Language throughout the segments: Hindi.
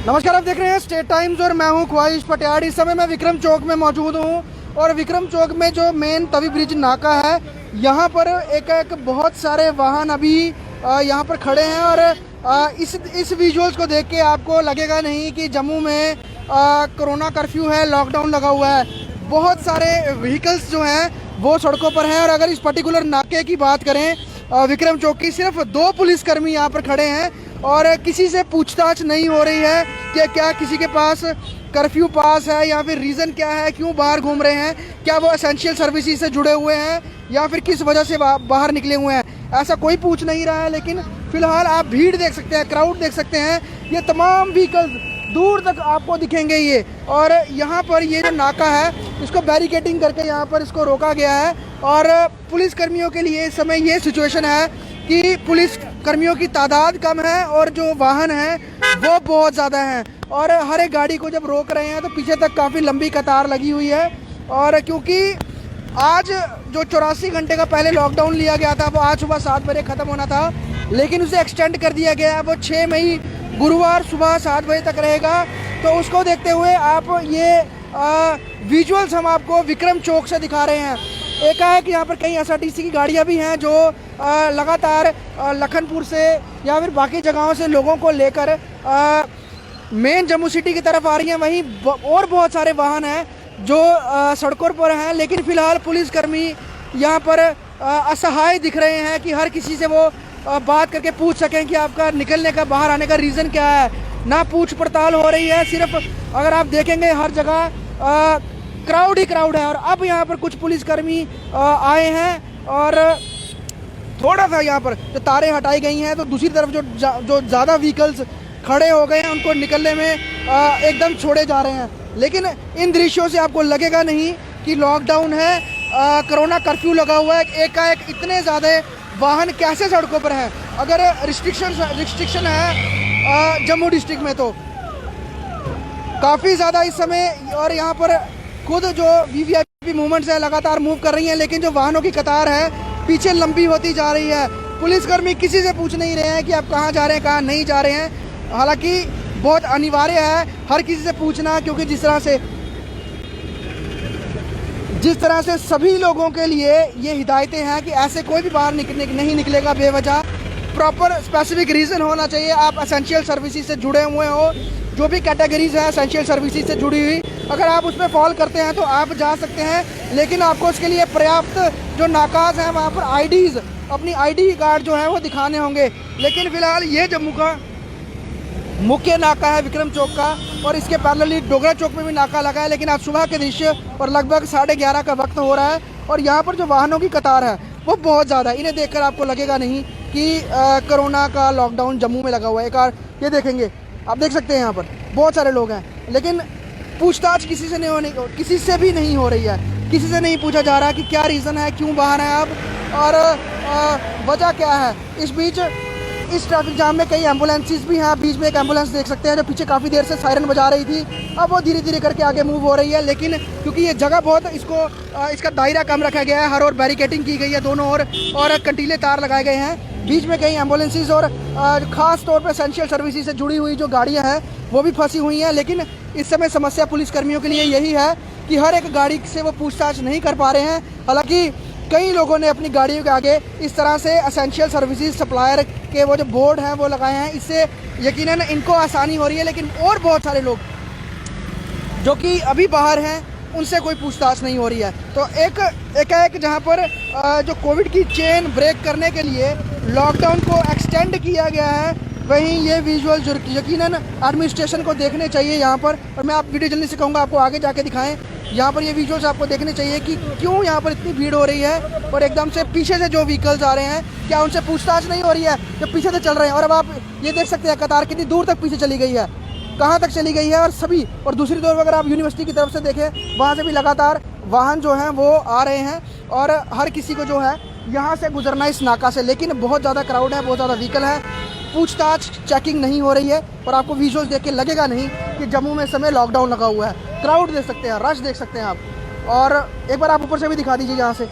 नमस्कार, आप देख रहे हैं स्टेट टाइम्स और मैं हूं ख्वाहिश पटियाड़। इस समय मैं विक्रम चौक में मौजूद हूं और विक्रम चौक में जो मेन तवी ब्रिज नाका है, यहां पर एक बहुत सारे वाहन अभी यहां पर खड़े हैं और इस विजुअल्स को देख के आपको लगेगा नहीं कि जम्मू में कोरोना कर्फ्यू है, लॉकडाउन लगा हुआ है। बहुत सारे व्हीकल्स जो हैं वो सड़कों पर हैं और अगर इस पर्टिकुलर नाके की बात करें विक्रम चौक की, सिर्फ 2 पुलिसकर्मी यहाँ पर खड़े हैं और किसी से पूछताछ नहीं हो रही है कि क्या किसी के पास कर्फ्यू पास है या फिर रीज़न क्या है, क्यों बाहर घूम रहे हैं, क्या वो एसेंशियल सर्विसेज से जुड़े हुए हैं या फिर किस वजह से बाहर निकले हुए हैं, ऐसा कोई पूछ नहीं रहा है। लेकिन फिलहाल आप भीड़ देख सकते हैं, क्राउड देख सकते हैं। ये तमाम व्हीकल्स दूर तक आपको दिखेंगे ये, और यहाँ पर ये जो नाका है इसको बैरिकेडिंग करके यहाँ पर इसको रोका गया है और पुलिस कर्मियों के लिए इस समय ये सिचुएशन है कि पुलिस कर्मियों की तादाद कम है और जो वाहन हैं वो बहुत ज़्यादा हैं और हर एक गाड़ी को जब रोक रहे हैं तो पीछे तक काफ़ी लंबी कतार लगी हुई है। और क्योंकि आज जो 84 घंटे का पहले लॉकडाउन लिया गया था वो आज सुबह 7 बजे ख़त्म होना था, लेकिन उसे एक्सटेंड कर दिया गया है। वो 6 मई गुरुवार सुबह 7 बजे तक रहेगा। तो उसको देखते हुए आप ये विजुअल्स हम आपको विक्रम चौक से दिखा रहे हैं। एकाएक यहाँ पर कई एसआरटीसी की गाड़ियाँ भी हैं जो लगातार लखनपुर से या फिर बाकी जगहों से लोगों को लेकर मेन जम्मू सिटी की तरफ आ रही हैं। वहीं और बहुत सारे वाहन हैं जो सड़कों पर हैं, लेकिन फ़िलहाल पुलिसकर्मी यहाँ पर असहाय दिख रहे हैं कि हर किसी से वो बात करके पूछ सकें कि आपका निकलने का, बाहर आने का रीज़न क्या है। ना पूछ पड़ताल हो रही है, सिर्फ अगर आप देखेंगे हर जगह क्राउड ही क्राउड है। और अब यहाँ पर कुछ पुलिसकर्मी आए हैं और थोड़ा सा यहाँ पर जो तारें हटाई गई हैं तो दूसरी तरफ जो ज़्यादा व्हीकल्स खड़े हो गए हैं उनको निकलने में एकदम छोड़े जा रहे हैं। लेकिन इन दृश्यों से आपको लगेगा नहीं कि लॉकडाउन है, कोरोना कर्फ्यू लगा हुआ है। एकाएक इतने ज़्यादा वाहन कैसे सड़कों पर हैं? अगर रिस्ट्रिक्शन है जम्मू डिस्ट्रिक्ट में तो काफ़ी ज़्यादा इस समय, और यहाँ पर खुद जो वीवीआईपी मूवमेंट्स है लगातार मूव कर रही हैं, लेकिन जो वाहनों की कतार है पीछे लंबी होती जा रही है। पुलिसकर्मी किसी से पूछ नहीं रहे हैं कि आप कहाँ जा रहे हैं, कहाँ नहीं जा रहे हैं। हालांकि बहुत अनिवार्य है हर किसी से पूछना, क्योंकि जिस तरह से सभी लोगों के लिए ये हिदायतें हैं कि ऐसे कोई भी बाहर नहीं निकलेगा बेवजह। प्रॉपर स्पेसिफिक रीज़न होना चाहिए। आप एसेंशियल सर्विसेज से जुड़े हुए हो, जो भी कैटेगरीज हैं एसेंशियल सर्विसेज से जुड़ी हुई, अगर आप उसमें फॉल करते हैं तो आप जा सकते हैं। लेकिन आपको उसके लिए पर्याप्त जो नाकाज हैं वहाँ पर आईडीज़, अपनी आईडी कार्ड जो है वो दिखाने होंगे। लेकिन फ़िलहाल ये जम्मू का मुख्य नाका है विक्रम चौक का, और इसके पैरेलली डोगरा चौक में भी नाका लगा है। लेकिन आज सुबह के दृश्य और लगभग 11:30 का वक्त हो रहा है और यहाँ पर जो वाहनों की कतार है वो बहुत ज़्यादा है। इन्हें देखकर आपको लगेगा नहीं कि कोरोना का लॉकडाउन जम्मू में लगा हुआ है। एक बार ये देखेंगे, आप देख सकते हैं यहाँ पर बहुत सारे लोग हैं, लेकिन पूछताछ किसी से भी नहीं हो रही है। किसी से नहीं पूछा जा रहा कि क्या रीज़न है, क्यों बाहर हैं आप और वजह क्या है। इस बीच इस ट्रैफिक जाम में कई एम्बुलेंसेस भी हैं। बीच में एक एम्बुलेंस देख सकते हैं जो पीछे काफ़ी देर से सायरन बजा रही थी, अब वो धीरे धीरे करके आगे मूव हो रही है। लेकिन क्योंकि ये जगह बहुत, इसका दायरा कम रखा गया है, हर ओर बैरिकेडिंग की गई है दोनों ओर और कंटीले तार लगाए गए हैं। बीच में कई एम्बुलेंसेस और ख़ास तौर पर एसेंशियल सर्विसेज से जुड़ी हुई जो गाड़ियाँ हैं वो भी फंसी हुई हैं। लेकिन इस समय समस्या पुलिसकर्मियों के लिए यही है कि हर एक गाड़ी से वो पूछताछ नहीं कर पा रहे हैं। हालांकि कई लोगों ने अपनी गाड़ियों के आगे इस तरह से एसेंशियल सर्विसेज सप्लायर के वो जो बोर्ड हैं वो लगाए हैं, इससे यकीनन इनको आसानी हो रही है। लेकिन और बहुत सारे लोग जो कि अभी बाहर हैं उनसे कोई पूछताछ नहीं हो रही है। तो एकाएक जहाँ पर जो कोविड की चेन ब्रेक करने के लिए लॉकडाउन को एक्सटेंड किया गया है, वहीं ये विजुअल यकीनन एडमिनिस्ट्रेशन को देखने चाहिए यहाँ पर। और मैं आप वीडियो जल्दी से कहूँगा आपको आगे जाके दिखाएं। यहाँ पर ये विजुअल्स आपको देखने चाहिए कि क्यों यहाँ पर इतनी भीड़ हो रही है और एकदम से पीछे से जो व्हीकल्स आ रहे हैं क्या उनसे पूछताछ नहीं हो रही है, जो पीछे से चल रहे हैं। और अब आप ये देख सकते हैं कतार कितनी दूर तक पीछे चली गई है, कहाँ तक चली गई है। और दूसरी तरफ अगर आप यूनिवर्सिटी की तरफ से देखें, वहाँ से भी लगातार वाहन जो हैं वो आ रहे हैं और हर किसी को जो है यहाँ से गुजरना इस नाका से। लेकिन बहुत ज़्यादा क्राउड है, बहुत ज़्यादा व्हीकल है, पूछताछ चेकिंग नहीं हो रही है और आपको विजुअल्स देख के लगेगा नहीं कि जम्मू में इस समय लॉकडाउन लगा हुआ है। क्राउड देख सकते हैं, रश देख सकते हैं आप। और एक बार आप ऊपर से भी दिखा दीजिए यहाँ से,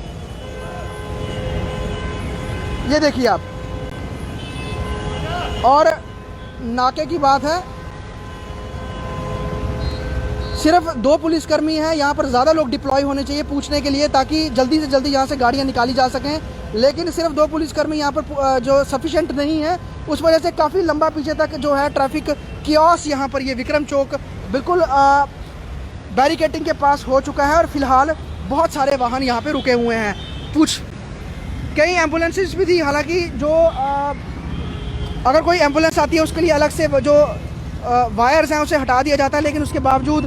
ये देखिए आप। और नाके की बात है सिर्फ 2 पुलिसकर्मी हैं, यहाँ पर ज़्यादा लोग डिप्लॉय होने चाहिए पूछने के लिए, ताकि जल्दी से जल्दी यहाँ से गाड़ियाँ निकाली जा सकें। लेकिन सिर्फ 2 पुलिसकर्मी यहाँ पर जो सफिशेंट नहीं है, उस वजह से काफ़ी लंबा पीछे तक जो है ट्रैफिक कियोस यहाँ पर ये विक्रम चौक बिल्कुल बैरिकेटिंग के पास हो चुका है और फिलहाल बहुत सारे वाहन यहाँ पे रुके हुए हैं। कई एम्बुलेंसेस भी थी, हालांकि जो अगर कोई एम्बुलेंस आती है उसके लिए अलग से जो वायर्स हैं उसे हटा दिया जाता है, लेकिन उसके बावजूद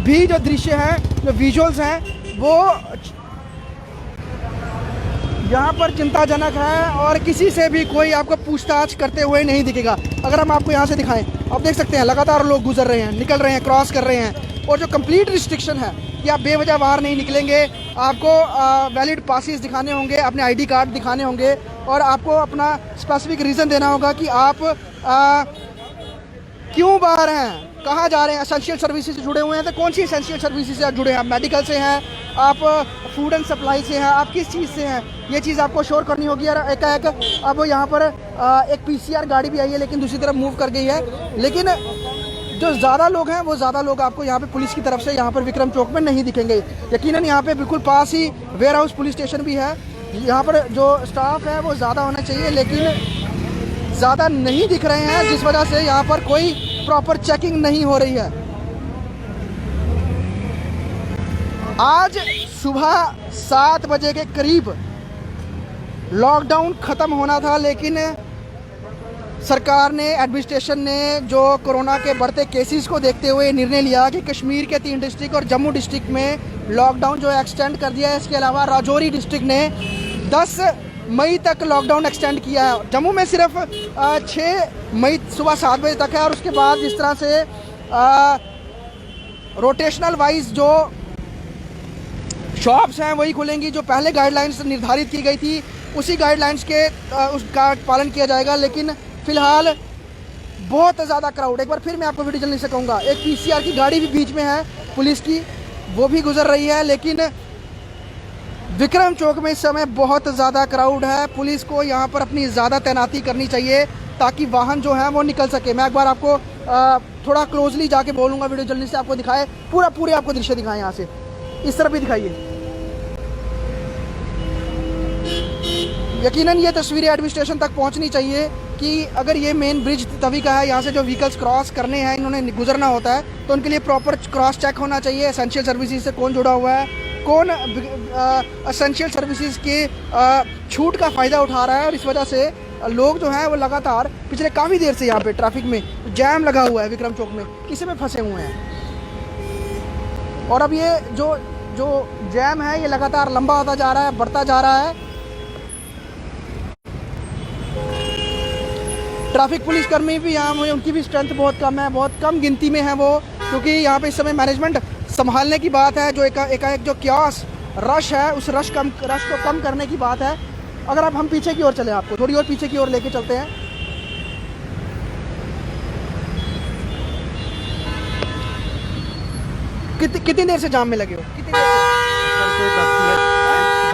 भी जो दृश्य हैं, जो विजुअल्स हैं, वो यहाँ पर चिंताजनक है और किसी से भी कोई आपको पूछताछ करते हुए नहीं दिखेगा। अगर हम आपको यहाँ से दिखाएं, आप देख सकते हैं लगातार लोग गुजर रहे हैं, निकल रहे हैं, क्रॉस कर रहे हैं। और जो कंप्लीट रिस्ट्रिक्शन है कि आप बेवजह बाहर नहीं निकलेंगे, आपको वैलिड पासेस दिखाने होंगे, अपने आईडी कार्ड दिखाने होंगे और आपको अपना स्पेसिफिक रीज़न देना होगा कि आप क्यों बाहर हैं, कहाँ जा रहे हैं। एसेंशियल सर्विसेज से जुड़े हुए हैं तो कौन सी एसेंशियल सर्विसेज से जुड़े हैं, आप मेडिकल से हैं, आप फूड एंड सप्लाई से हैं, आप किस चीज़ से हैं, ये चीज़ आपको श्योर करनी होगी। और एकाएक अब यहाँ पर एक PCR गाड़ी भी आई है, लेकिन दूसरी तरफ मूव कर गई है। लेकिन जो ज़्यादा लोग हैं वो ज़्यादा लोग आपको यहाँ पे पुलिस की तरफ से यहाँ पर विक्रम चौक में नहीं दिखेंगे। यकीनन यहाँ पे बिल्कुल पास ही वेयर हाउस पुलिस स्टेशन भी है, यहाँ पर जो स्टाफ है वो ज़्यादा होना चाहिए, लेकिन ज़्यादा नहीं दिख रहे हैं, जिस वजह से यहाँ पर कोई प्रॉपर चेकिंग नहीं हो रही है। आज सुबह 7 बजे के करीब लॉकडाउन ख़त्म होना था, लेकिन सरकार ने, एडमिनिस्ट्रेशन ने जो कोरोना के बढ़ते केसेस को देखते हुए निर्णय लिया कि कश्मीर के 3 डिस्ट्रिक्ट और जम्मू डिस्ट्रिक्ट में लॉकडाउन जो है एक्सटेंड कर दिया है। इसके अलावा राजौरी डिस्ट्रिक्ट ने 10 मई तक लॉकडाउन एक्सटेंड किया है। जम्मू में सिर्फ 6 मई सुबह 7 बजे तक है और उसके बाद जिस तरह से रोटेशनल वाइज जो शॉप्स हैं वही खुलेंगी, जो पहले गाइडलाइंस निर्धारित की गई थी उसी गाइडलाइंस के उसका पालन किया जाएगा। लेकिन फ़िलहाल बहुत ज़्यादा क्राउड, एक बार फिर मैं आपको वीडियो जल्दी से कहूँगा, एक PCR की गाड़ी भी बीच में है पुलिस की, वो भी गुजर रही है। लेकिन विक्रम चौक में इस समय बहुत ज़्यादा क्राउड है। पुलिस को यहाँ पर अपनी ज़्यादा तैनाती करनी चाहिए ताकि वाहन जो है वो निकल सके। मैं एक बार आपको थोड़ा क्लोजली जाके बोलूँगा, वीडियो जल्दी से आपको दिखाए, पूरे आपको दृश्य दिखाएं। यहाँ से इस तरफ भी दिखाइए। यकीनन ये तस्वीरें एडमिनिस्ट्रेशन तक पहुंचनी चाहिए कि अगर ये मेन ब्रिज तवी का है, यहाँ से जो व्हीकल्स क्रॉस करने हैं, इन्होंने गुजरना होता है, तो उनके लिए प्रॉपर क्रॉस चेक होना चाहिए। एसेंशियल सर्विसेज से कौन जुड़ा हुआ है, कौन एसेंशियल सर्विसेज के छूट का फ़ायदा उठा रहा है। और इस वजह से लोग जो हैं वो लगातार पिछले काफ़ी देर से यहाँ पे ट्रैफिक में जैम लगा हुआ है विक्रम चौक में, इसी में फंसे हुए हैं। और अब ये जो जैम है ये लगातार लंबा होता जा रहा है, बढ़ता जा रहा है। ट्रैफिक पुलिसकर्मी भी यहाँ, उनकी भी स्ट्रेंथ बहुत कम है, बहुत कम गिनती में है वो, क्योंकि यहाँ पे इस समय मैनेजमेंट संभालने की बात है। जो एकाएक जो क्योस रश है, उस रश को कम करने की बात है। अगर आप हम पीछे की ओर चले, आपको थोड़ी और पीछे की ओर लेके चलते हैं। कितनी देर से जाम में लगे हो? कितनी देर से?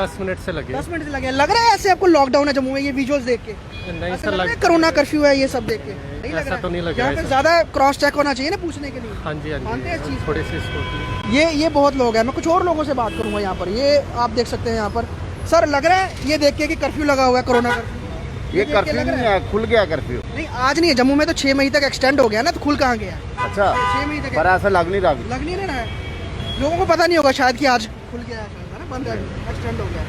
10 मिनट से लगे। 10 मिनट से लगे। लग रहा है ऐसे आपको लॉकडाउन है जम्मू में, ये विजुअल्स देख के? नहीं सर, लग कोरोना कर्फ्यू है ये सब देख के? नहीं लग ऐसा रहा तो नहीं लग यहाँ रहा पे है। ज़्यादा क्रॉस चेक होना चाहिए ना पूछने के लिए। हाँ जी, मानते हैं इस चीज़ को? थोड़ी सी इसको ये बहुत लोग हैं। मैं कुछ और लोगों से बात करूँगा यहाँ पर। ये आप देख सकते हैं यहाँ पर। सर लग रहा है ये देख के कि कर्फ्यू लगा हुआ है, कोरोना कर्फ्यू। ये कर्फ्यू नहीं है, खुल गया कर्फ्यू। नहीं आज नहीं है, जम्मू में तो 6 मई तक एक्सटेंड हो गया ना, तो खुल कहाँ गया? अच्छा, 6 मई तक पर ऐसा लग नहीं रहा। लग नहीं रहा है, लोगों को पता नहीं होगा शायद कि आज खुल गया है ना, बंद है, एक्सटेंड हो गया।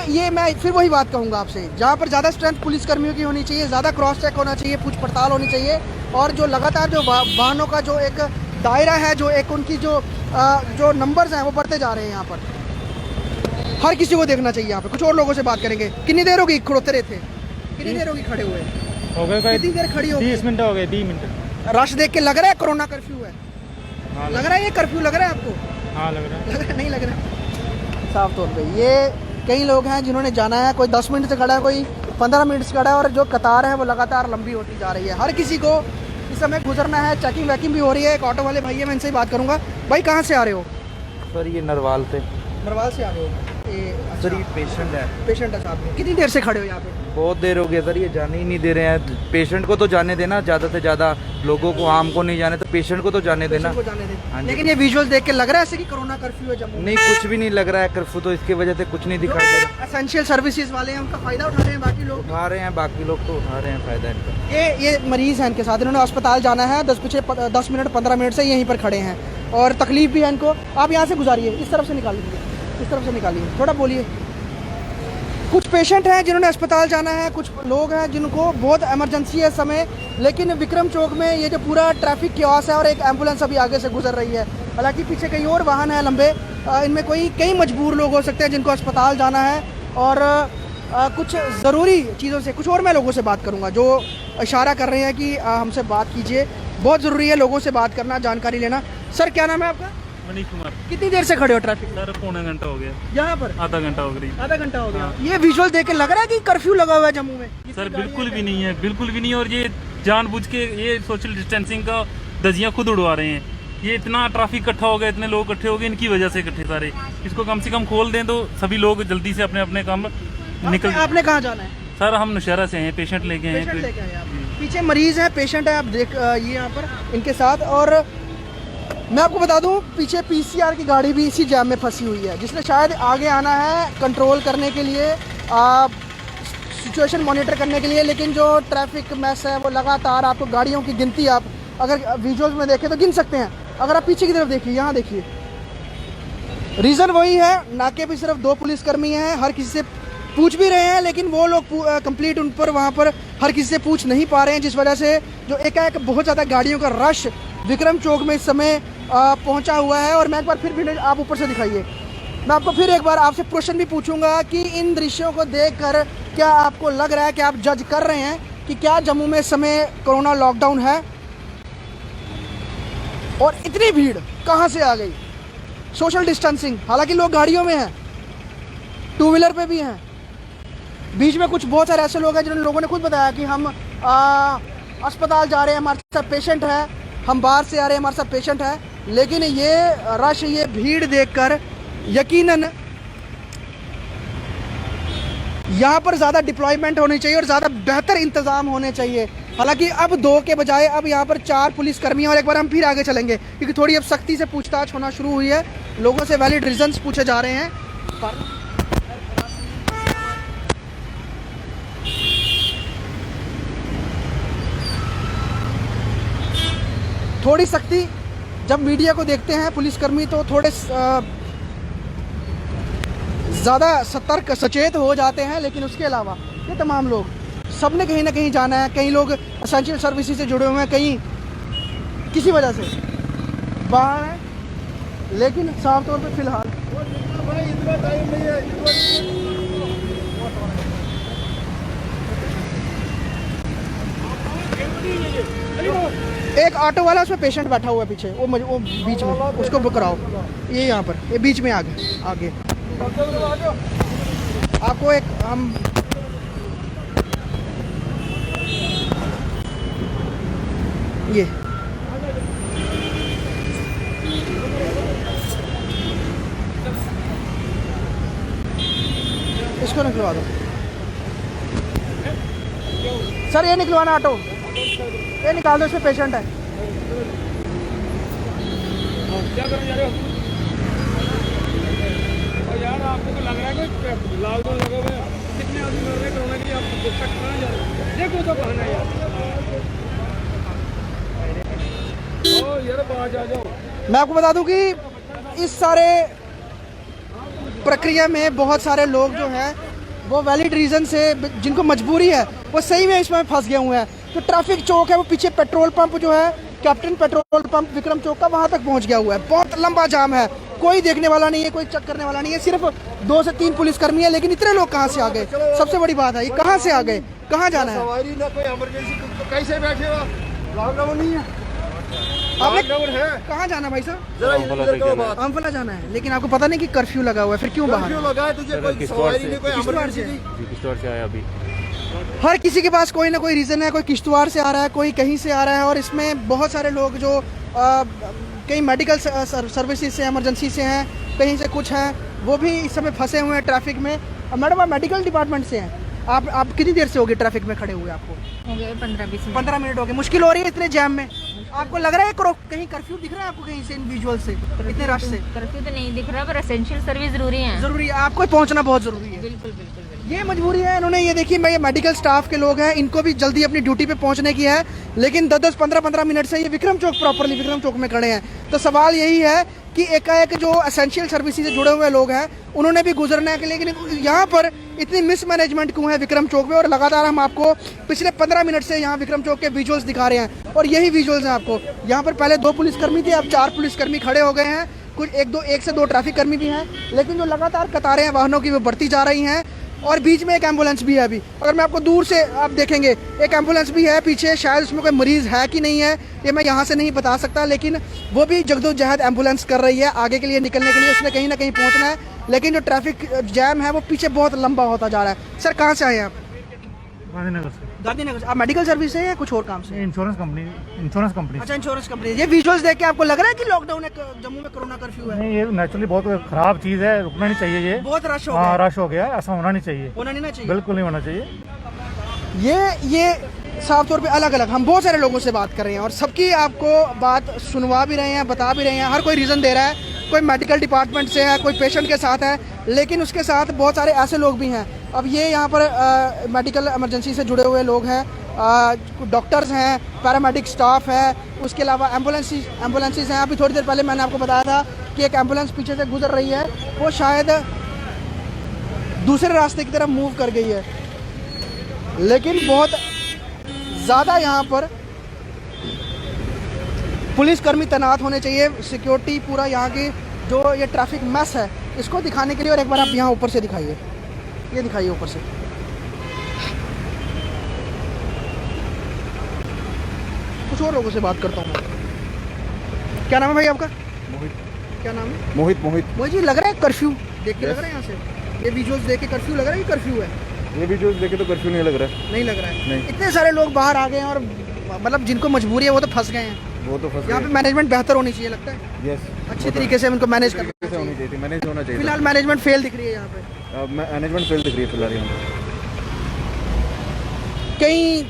ये मैं फिर वही बात कहूँगा आपसे, जहाँ पर ज़्यादा स्ट्रेंथ पुलिसकर्मियों की होनी चाहिए, ज़्यादा क्रॉस चेक होना चाहिए, पूछ पड़ताल होनी चाहिए, और जो लगातार जो वाहनों का जो एक दायरा है, जो एक उनकी जो नंबर्स हैं वो बढ़ते जा रहे हैं। यहाँ पर हर किसी को देखना चाहिए। यहाँ पे कुछ और लोगों से बात करेंगे। कितनी देर होगी खड़ोते थे? कितनी देर होगी खड़े हुए? हो गए, कितनी देर खड़ी होगी? 30 मिनट हो गए। 20 मिनट। रश देख के लग रहा है कोरोना कर्फ्यू है? हाँ, लग रहा है ये कर्फ्यू लग रहा है आपको? हाँ लग रहा है। लग रहा नहीं लग रहा? साफ तौर पे ये कई लोग हैं जिन्होंने जाना है, कोई 10 मिनट से खड़ा है, कोई 15 मिनट से खड़ा है, और जो कतार है वो लगातार लंबी होती जा रही है। हर किसी को इस समय गुजरना है, चेकिंग वैकिंग भी हो रही है। एक ऑटो वाले भाई है, मैं इनसे ही बात करूँगा। भाई कहाँ से आ रहे हो? सर ये नरवाल से। नरवाल से आ रहे हो? सर ये पेशेंट है। पेशेंट है साहब। कितनी देर से खड़े हो यहाँ पे? बहुत देर हो गया सर, ये जाने ही नहीं दे रहे हैं। पेशेंट को तो जाने देना, ज़्यादा से ज़्यादा लोगों को, आम को नहीं जाने, तो पेशेंट को तो जाने देना। पेशेंट को जाने दे। हाँ जी। लेकिन ये विजुअल देख के लग रहा है ऐसे कि कोरोना कर्फ्यू है जम्मू में। नहीं, कुछ भी नहीं लग रहा है कर्फ्यू, तो इसकी वजह से कुछ नहीं दिखाई दे रहा। एसेंशियल सर्विसेज वाले हैं उनका फायदा उठा रहे हैं बाकी लोग। उठा रहे हैं, बाकी लोग तो उठा रहे हैं फ़ायदा इनका। ये मरीज़ हैं, इनके साथ इन्होंने अस्पताल जाना है, 10 मिनट 15 मिनट से यहीं पर खड़े हैं और तकलीफ भी है इनको। आप यहाँ से गुजारिए, इस तरफ से निकालिए, इस तरफ से निकालिए, थोड़ा बोलिए। कुछ पेशेंट हैं जिन्होंने अस्पताल जाना है, कुछ लोग हैं जिनको बहुत इमरजेंसी है इस समय। लेकिन विक्रम चौक में ये जो पूरा ट्रैफिक क्योस है और एक एम्बुलेंस अभी आगे से गुजर रही है, हालांकि पीछे कई और वाहन हैं लंबे, इनमें कई मजबूर लोग हो सकते हैं जिनको अस्पताल जाना है। और कुछ ज़रूरी चीज़ों से, कुछ और मैं लोगों से बात करूँगा जो इशारा कर रहे हैं कि हमसे बात कीजिए। बहुत ज़रूरी है लोगों से बात करना, जानकारी लेना। सर क्या नाम है आपका? मनीष कुमार। कितनी देर से खड़े हो ट्रैफिक में? सर पौना घंटा हो गया, यहाँ पर आधा घंटा हो गई। आधा घंटा हो गया। ये विजुअल देख के लग रहा है कि कर्फ्यू लगा हुआ है जम्मू में। सर बिल्कुल भी नहीं है, बिल्कुल भी नहीं। और ये जानबूझ के ये सोशल डिस्टेंसिंग का दजियां खुद उड़वा रहे हैं। ये इतना ट्रैफिक इकट्ठा हो गया, इतने लोग इकट्ठे हो गए, इनकी वजह से इकट्ठे सारे। इसको कम से कम खोल दें तो सभी लोग जल्दी से अपने अपने काम निकल। आपने कहाँ जाना है? सर हम नौशहरा से हैं, पेशेंट लेके हैं। पेशेंट लेके आए आप। पीछे मरीज है, पेशेंट है, आप देख ये यहाँ पर इनके साथ। और मैं आपको बता दूं, पीछे पीसीआर की गाड़ी भी इसी जाम में फंसी हुई है, जिसने शायद आगे आना है कंट्रोल करने के लिए, सिचुएशन मॉनिटर करने के लिए। लेकिन जो ट्रैफिक मैस है वो लगातार, आपको गाड़ियों की गिनती आप अगर विजुअल्स में देखें तो गिन सकते हैं। अगर आप पीछे की तरफ देखिए, यहाँ देखिए, रीज़न वही है, नाके पे सिर्फ 2 पुलिसकर्मी हैं, हर किसी से पूछ भी रहे हैं, लेकिन वो लोग कंप्लीट उन पर वहाँ पर हर किसी से पूछ नहीं पा रहे हैं, जिस वजह से जो एकाएक बहुत ज़्यादा गाड़ियों का रश विक्रम चौक में इस समय पहुंचा हुआ है। और मैं एक बार फिर आप ऊपर से दिखाइए, मैं आपको फिर एक बार आपसे प्रश्न भी पूछूंगा कि इन दृश्यों को देखकर क्या आपको लग रहा है कि आप जज कर रहे हैं कि क्या जम्मू में इस समय कोरोना लॉकडाउन है? और इतनी भीड़ कहां से आ गई? सोशल डिस्टेंसिंग, हालांकि लोग गाड़ियों में हैं, 2 व्हीलर पे भी हैं। बीच में कुछ बहुत सारे ऐसे लोग हैं जिन्होंने लोगों ने खुद बताया कि हम अस्पताल जा रहे हैं, हमारे साथ पेशेंट है, हम बाहर से आ रहे हैं, हमारे साथ पेशेंट है। लेकिन ये रश, ये भीड़ देखकर यकीनन यहाँ पर ज़्यादा डिप्लॉयमेंट होनी चाहिए और ज़्यादा बेहतर इंतज़ाम होने चाहिए। हालांकि अब 2 के बजाय अब यहाँ पर 4 पुलिसकर्मी, और एक बार हम फिर आगे चलेंगे क्योंकि थोड़ी अब सख्ती से पूछताछ होना शुरू हुई है, लोगों से वैलिड रीजंस पूछे जा रहे हैं। थोड़ी सख्ती, जब मीडिया को देखते हैं पुलिसकर्मी तो थोड़े ज़्यादा सतर्क सचेत हो जाते हैं। लेकिन उसके अलावा ये तमाम लोग, सब ने कहीं ना कहीं जाना है। कई लोग एसेंशियल सर्विसेज से जुड़े हुए हैं, कहीं किसी वजह से बाहर हैं, लेकिन साफ तौर पे फिलहाल एक ऑटो वाला, उसमें पेशेंट बैठा हुआ है पीछे, वो बीच में, उसको बुक कराओ। ये यहाँ पर, ये बीच में आगे आपको एक हम ये इसको निकलवा दो सर, ये निकलवाना ऑटो, ये निकाल दो, इसमें पेशेंट है। क्या करने जा रहे हो? और यार आपको तो लग रहा है कि लॉकडाउन लगे हुए हैं, कितने आदमी मर रहे हैं कोरोना के लिए, आप देख सकते हैं यार। देखो तो कहना यार, ओ यार बाहर आ जाओ। मैं आपको बता दूं कि इस सारे प्रक्रिया में बहुत सारे लोग जो हैं वो वैलिड रीज़न से, जिनको मजबूरी है, वो सही में इसमें फंस गए हुए हैं। तो ट्रैफिक चौक है वो पीछे पेट्रोल पंप जो है, कैप्टन पेट्रोल पंप विक्रम चौक का, वहाँ तक पहुँच गया हुआ है। बहुत लंबा जाम है, कोई देखने वाला नहीं है, कोई चेक करने वाला नहीं है, सिर्फ 2 से 3 पुलिसकर्मी है। लेकिन इतने लोग कहाँ से आ गए? सबसे बड़ी बात है, ये कहाँ से आ गए, कहाँ जाना है? सवारी ना कोई इमरजेंसी, तो कैसे बैठे हो? लॉकडाउन नहीं है, आपने लॉकडाउन है। कहाँ जाना है भाई साहब? जरा इधर करो बात। अम्फला जाना है, लेकिन आपको पता नहीं कि कर्फ्यू लगा हुआ है, फिर क्यों बाहर? क्यों लगा है तुझे? कोई सवारी नहीं, कोई इमरजेंसी नहीं। किश्तवाड़ से आया अभी। हर किसी के पास कोई ना कोई रीज़न है, कोई किश्तवाड़ से आ रहा है, कोई कहीं से आ रहा है। और इसमें बहुत सारे लोग जो कई मेडिकल सर्विसेज से, इमरजेंसी से हैं, कहीं से कुछ हैं, वो भी इस समय फंसे हुए हैं ट्रैफिक में। मैडम आप मेडिकल डिपार्टमेंट से हैं, आप कितनी देर से हो गए ट्रैफिक में खड़े हुए? आपको हो गए 15-20 मिनट। 15 मिनट हो गए। मुश्किल हो रही है इतने जैम में? आपको लग रहा है कहीं कर्फ्यू दिख रहा है आपको कहीं से इन विजुअल से इतने रश से? कर्फ्यू तो नहीं दिख रहा, पर एसेंशियल सर्विस जरूरी है। जरूरी है, आपको पहुंचना बहुत जरूरी है। बिल्कुल बिल्कुल बिल्कुल। ये मजबूरी है इन्होंने। ये देखिए, मैं ये मेडिकल स्टाफ के लोग हैं, इनको भी जल्दी अपनी ड्यूटी पे पहुंचने की है, लेकिन 10-10 15-15 मिनट से ये विक्रम चौक प्रॉपरली विक्रम चौक में खड़े हैं। तो सवाल यही है कि एकाएक जो एसेंशियल सर्विसेज से जुड़े हुए लोग हैं उन्होंने भी गुजरना है, लेकिन यहाँ पर इतनी मिसमैनेजमेंट क्यों है विक्रम चौक में? और लगातार हम आपको पिछले 15 मिनट से यहाँ विक्रम चौक के विजुअल्स दिखा रहे हैं, और यही विजुअल्स हैं आपको। यहाँ पर पहले 2 पुलिसकर्मी थे, अब 4 पुलिसकर्मी खड़े हो गए हैं। कुछ 1 से 2 ट्रैफिक कर्मी भी हैं, लेकिन जो लगातार कतारें हैं वाहनों की वो बढ़ती जा रही हैं, और बीच में एक एम्बुलेंस भी है। अभी अगर मैं आपको दूर से आप देखेंगे, एक एम्बुलेंस भी है पीछे, शायद उसमें कोई मरीज़ है कि नहीं है ये मैं यहाँ से नहीं बता सकता, लेकिन वो भी जगदोजहद एम्बुलेंस कर रही है आगे के लिए निकलने के लिए, उसने कहीं ना कहीं पहुँचना है। लेकिन जो ट्रैफिक जैम है वो पीछे बहुत लंबा होता जा रहा है। सर कहाँ से आए आप? गांधीनगर से। गांधीनगर से। आप मेडिकल सर्विस है या कुछ और काम से? Insurance company. अच्छा, इंश्योरेंस कंपनी। ये विजुअल्स देख के आपको लग रहा है कि लॉकडाउन है, जम्मू में कोरोना कर्फ्यू है? नहीं, ये नेचुरली बहुत खराब चीज़ है, रुकना नहीं चाहिए। ये बहुत रश हो हाँ गया। रश हो गया, ऐसा होना नहीं चाहिए, होना नहीं चाहिए, बिल्कुल नहीं होना चाहिए। ये साफ तौर पे अलग अलग हम बहुत सारे लोगों से बात कर रहे हैं, और सबकी आपको बात सुनवा भी रहे हैं, बता भी रहे हैं। हर कोई रीज़न दे रहा है, कोई मेडिकल डिपार्टमेंट से है, कोई पेशेंट के साथ है, लेकिन उसके साथ बहुत सारे ऐसे लोग भी हैं। अब ये यहाँ पर मेडिकल इमरजेंसी से जुड़े हुए लोग हैं, डॉक्टर्स हैं, पैरामेडिक स्टाफ है, उसके अलावा एम्बुलेंसेज हैं। अभी थोड़ी देर पहले मैंने आपको बताया था कि एक एम्बुलेंस पीछे से गुजर रही है, वो शायद दूसरे रास्ते की तरफ मूव कर गई है, लेकिन बहुत ज़्यादा यहाँ पर पुलिसकर्मी तैनात होने चाहिए। सिक्योरिटी पूरा यहाँ की जो ये ट्रैफिक मैस है इसको दिखाने के लिए। और एक बार आप यहाँ ऊपर से दिखाइए, ये दिखाइए ऊपर से। कुछ और लोगों से बात करता हूँ। क्या नाम है भाई आपका? मोहित। क्या नाम है? मोहित जी लग रहा है कर्फ्यू देख के लग रहा है यहाँ से, ये विजुअल्स देख के कर्फ्यू लग रहा है कि कर्फ्यू है? ये वीडियोस देखे तो कर्फ्यू नहीं लग रहा है। नहीं लग रहा है। नहीं। इतने सारे लोग बाहर आ गए हैं, और मतलब जिनको मजबूरी है वो तो फंस गए हैं। वो तो फंस यहाँ पे मैनेजमेंट बेहतर होनी चाहिए लगता है। यस, अच्छी तरीके से उनको मैनेज करना कैसे होनी चाहिए थी, मैनेज होना चाहिए। फिलहाल मैनेजमेंट फेल दिख रही है यहाँ पे। मैनेजमेंट फेल दिख रही है फिलहाल यहाँ पे। कई